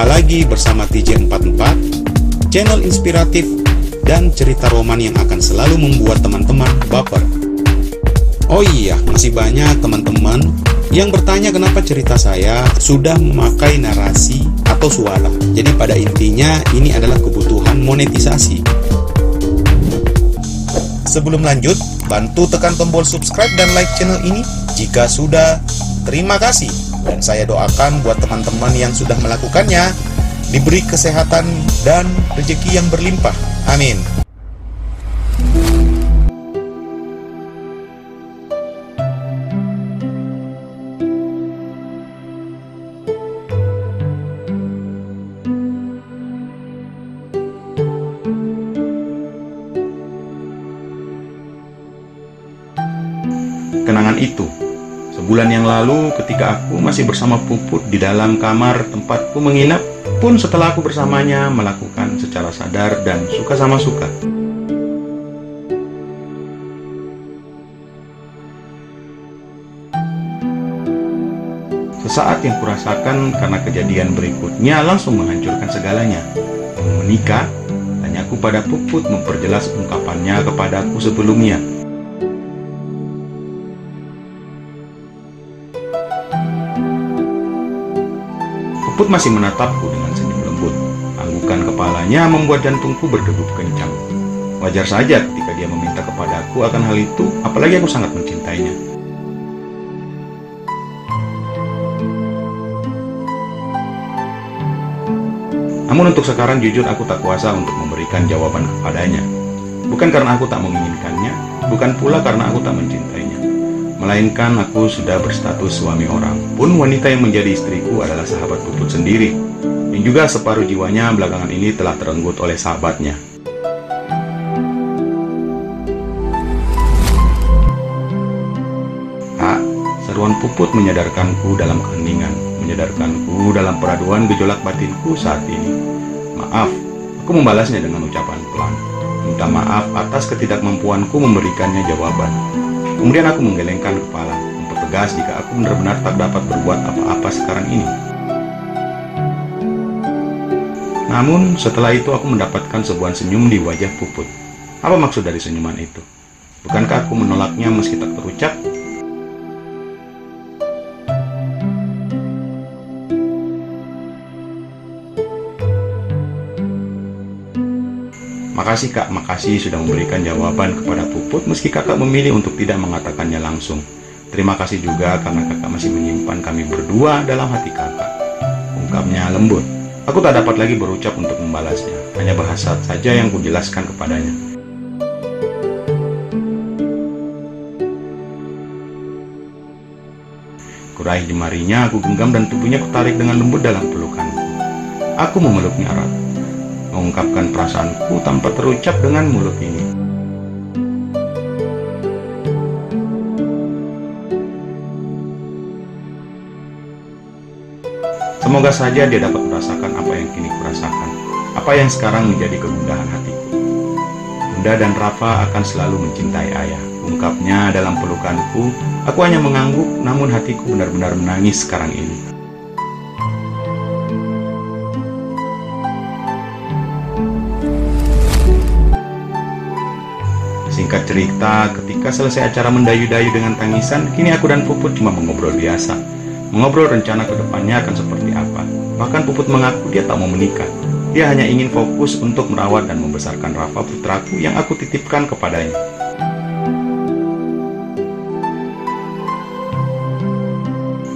Jumpa lagi bersama TJ44, channel inspiratif dan cerita roman yang akan selalu membuat teman-teman baper. Oh iya, masih banyak teman-teman yang bertanya kenapa cerita saya sudah memakai narasi atau suara. Jadi pada intinya ini adalah kebutuhan monetisasi. Sebelum lanjut, bantu tekan tombol subscribe dan like channel ini. Jika sudah, terima kasih. Dan saya doakan buat teman-teman yang sudah melakukannya, diberi kesehatan dan rezeki yang berlimpah. Amin. Kenangan itu, sebulan yang lalu ketika aku masih bersama Puput di dalam kamar tempatku menginap, pun setelah aku bersamanya melakukan secara sadar dan suka sama suka. Sesaat yang kurasakan karena kejadian berikutnya langsung menghancurkan segalanya. Mau menikah? Tanyaku pada Puput memperjelas ungkapannya kepadaku sebelumnya. Puput masih menatapku dengan senyum lembut. Anggukan kepalanya membuat jantungku berdegup kencang. Wajar saja ketika dia meminta kepadaku akan hal itu, apalagi aku sangat mencintainya. Namun untuk sekarang jujur aku tak kuasa untuk memberikan jawaban kepadanya. Bukan karena aku tak menginginkannya, bukan pula karena aku tak mencintainya. Melainkan aku sudah berstatus suami orang. Pun wanita yang menjadi istriku adalah sahabat Puput sendiri, yang juga separuh jiwanya belakangan ini telah terenggut oleh sahabatnya. Kak, seruan Puput menyadarkanku dalam keheningan, menyadarkanku dalam peraduan gejolak batinku saat ini. Maaf, aku membalasnya dengan ucapan pelan. Minta maaf atas ketidakmampuanku memberikannya jawaban. Kemudian aku menggelengkan kepala, mempertegas jika aku benar-benar tak dapat berbuat apa-apa sekarang ini. Namun setelah itu aku mendapatkan sebuah senyum di wajah Puput. Apa maksud dari senyuman itu? Bukankah aku menolaknya meski tak terucap? Makasih Kak, makasih sudah memberikan jawaban kepada Puput meski kakak memilih untuk tidak mengatakannya langsung. Terima kasih juga karena kakak masih menyimpan kami berdua dalam hati kakak. Ungkapnya lembut. Aku tak dapat lagi berucap untuk membalasnya, hanya bahasa saja yang kujelaskan kepadanya. Kuraih jemarinya, aku genggam dan tubuhnya kutarik dengan lembut dalam pelukanku. Aku memeluknya erat, mengungkapkan perasaanku tanpa terucap dengan mulut ini. Semoga saja dia dapat merasakan apa yang kini kurasakan, apa yang sekarang menjadi kegundahan hatiku. Bunda dan Rafa akan selalu mencintai ayah, ungkapnya dalam pelukanku. Aku hanya mengangguk, namun hatiku benar-benar menangis sekarang ini. Singkat cerita, ketika selesai acara mendayu-dayu dengan tangisan, kini aku dan Puput cuma mengobrol biasa. Mengobrol rencana ke depannya akan seperti apa. Bahkan Puput mengaku dia tak mau menikah. Dia hanya ingin fokus untuk merawat dan membesarkan Rafa putraku yang aku titipkan kepadanya.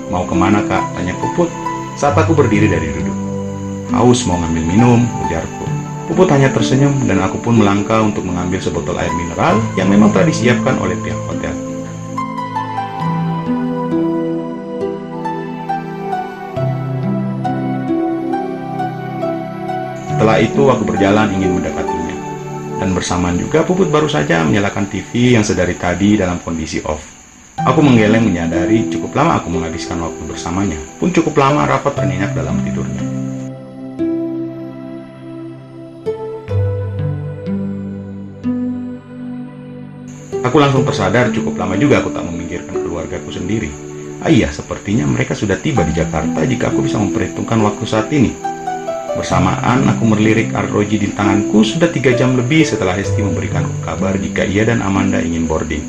Mau kemana Kak? Tanya Puput saat aku berdiri dari duduk. Haus mau ngambil minum, ujarku. Puput hanya tersenyum dan aku pun melangkah untuk mengambil sebotol air mineral yang memang telah disiapkan oleh pihak hotel. Setelah itu aku berjalan ingin mendekatinya. Dan bersamaan juga Puput baru saja menyalakan TV yang sedari tadi dalam kondisi off. Aku menggeleng menyadari cukup lama aku menghabiskan waktu bersamanya. Pun cukup lama Rafa ternyenyak dalam tidurnya. Aku langsung tersadar cukup lama juga aku tak memikirkan keluargaku sendiri. Ah iya, sepertinya mereka sudah tiba di Jakarta jika aku bisa memperhitungkan waktu saat ini. Bersamaan aku melirik arloji di tanganku. Sudah 3 jam lebih setelah Hesti memberikanku kabar jika ia dan Amanda ingin boarding.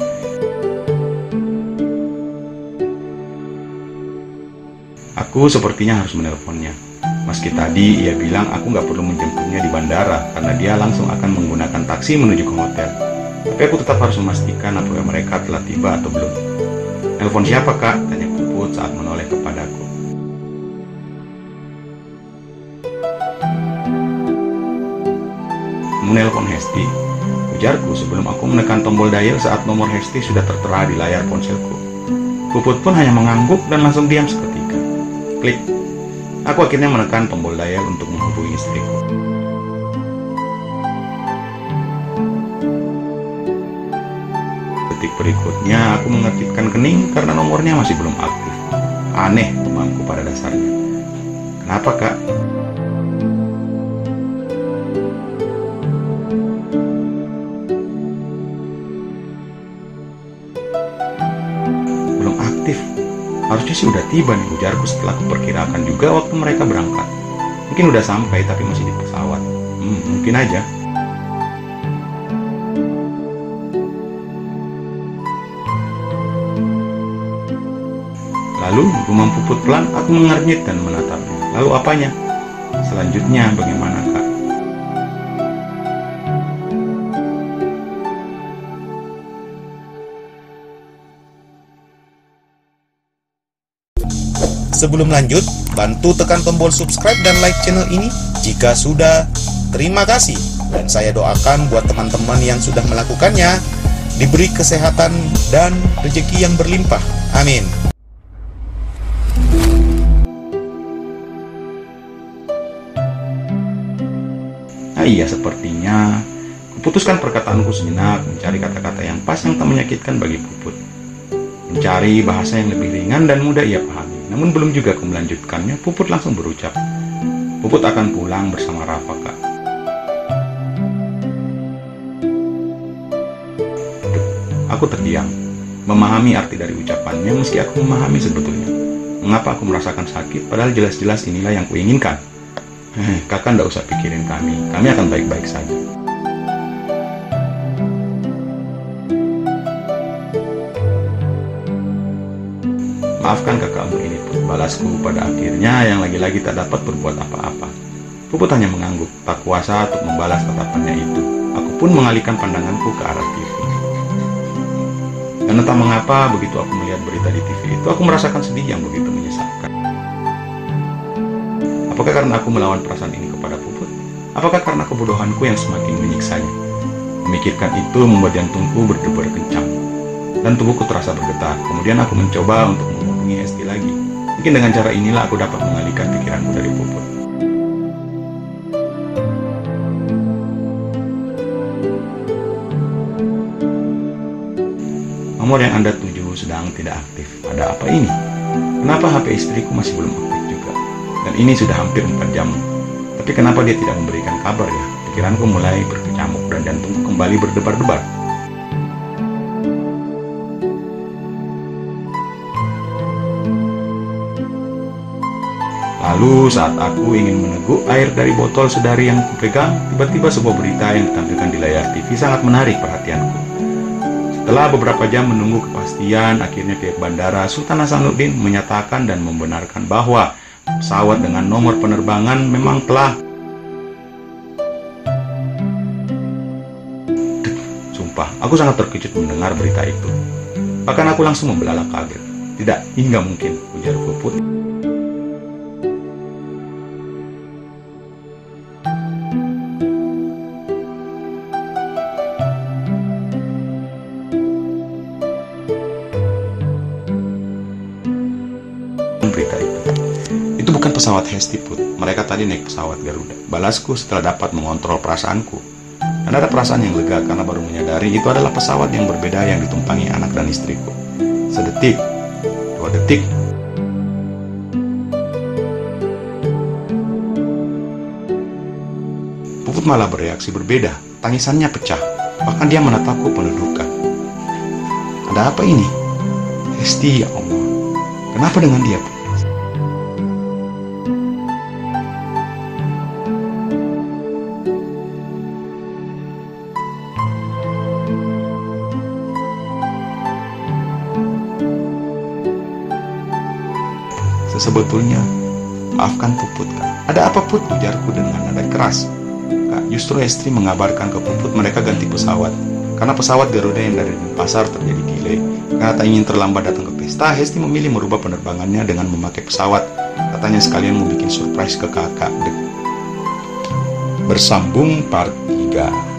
Aku sepertinya harus menelponnya. Meski tadi ia bilang aku nggak perlu menjemputnya di bandara karena dia langsung akan menggunakan taksi menuju ke hotel. Tapi aku tetap harus memastikan apakah mereka telah tiba atau belum. "Telepon siapa, Kak?" tanya Puput saat menoleh kepadaku. "Menelpon Hesti," ujarku sebelum aku menekan tombol dial saat nomor Hesti sudah tertera di layar ponselku. Puput pun hanya mengangguk dan langsung diam seketika. Klik. Aku akhirnya menekan tombol dial untuk menghubungi istriku. Detik berikutnya aku mengertitkan kening karena nomornya masih belum aktif. Aneh demamku pada dasarnya. "Kenapa, Kak?" "Belum aktif. Harusnya sih udah tiba nih," ujarku setelah kuperkirakan juga waktu mereka berangkat. "Mungkin udah sampai tapi masih di pesawat." Mungkin aja. Lalu gumam Puput pelan, aku mengernyit dan menatapnya. "Lalu apanya? Selanjutnya bagaimana, Kak?" Sebelum lanjut, bantu tekan tombol subscribe dan like channel ini jika sudah. Terima kasih. Dan saya doakan buat teman-teman yang sudah melakukannya, diberi kesehatan dan rezeki yang berlimpah. Amin. Iya, sepertinya kuputuskan perkataanku sejenak, mencari kata-kata yang pas yang tak menyakitkan bagi Puput. Mencari bahasa yang lebih ringan dan mudah ia pahami. Namun belum juga aku melanjutkannya, Puput langsung berucap, "Puput akan pulang bersama Rafa, Kak." Aku terdiam, memahami arti dari ucapannya meski aku memahami sebetulnya. Mengapa aku merasakan sakit padahal jelas-jelas inilah yang kuinginkan. Kakak nggak usah pikirin kami akan baik-baik saja. "Maafkan kakakmu ini, Put," balasku pada akhirnya yang lagi-lagi tak dapat berbuat apa-apa. Puput hanya mengangguk, tak kuasa untuk membalas tatapannya itu. Aku pun mengalihkan pandanganku ke arah TV. Dan entah mengapa begitu aku melihat berita di TV itu, aku merasakan sedih yang begitu menyesakkan. Apakah karena aku melawan perasaan ini kepada Puput? Apakah karena kebodohanku yang semakin menyiksanya? Memikirkan itu membuat jantungku berdebar kencang dan tubuhku terasa bergetar. Kemudian aku mencoba untuk menghubungi Hesti lagi. Mungkin dengan cara inilah aku dapat mengalihkan pikiranku dari Puput. "Nomor yang Anda tuju sedang tidak aktif. Ada apa ini? Kenapa HP istriku masih belum aktif juga? Dan ini sudah hampir 4 jam. Tapi kenapa dia tidak memberikan kabar ya?" Pikiranku mulai berkecamuk dan jantungku kembali berdebar-debar. Lalu saat aku ingin meneguk air dari botol sedari yang kupegang, tiba-tiba sebuah berita yang ditampilkan di layar TV sangat menarik perhatianku. Setelah beberapa jam menunggu kepastian, akhirnya pihak Bandara Sultan Hasanuddin menyatakan dan membenarkan bahwa pesawat dengan nomor penerbangan memang telah... Sumpah, aku sangat terkejut mendengar berita itu. Bahkan aku langsung membelalak kaget. "Tidak, ini nggak mungkin," ujar Puput. Berita itu bukan pesawat Hesti, Put. Mereka tadi naik pesawat Garuda, balasku setelah dapat mengontrol perasaanku. Dan ada perasaan yang lega karena baru menyadari itu adalah pesawat yang berbeda yang ditumpangi anak dan istriku. Sedetik, 2 detik, Puput malah bereaksi berbeda. Tangisannya pecah, bahkan dia menatapku penuh duka. "Ada apa ini? Hesti, ya Allah. Kenapa dengan dia, Put?" Sebetulnya, maafkan Puput, Kak. Ada apa, Put? Ujarku dengan nada keras. Kak, justru Hesti mengabarkan ke Puput mereka ganti pesawat. Karena pesawat Garuda yang dari Denpasar terjadi delay. Karena tak ingin terlambat datang ke pesta, Hesti memilih merubah penerbangannya dengan memakai pesawat. Katanya sekalian mau bikin surprise ke kakak. Bersambung part 3.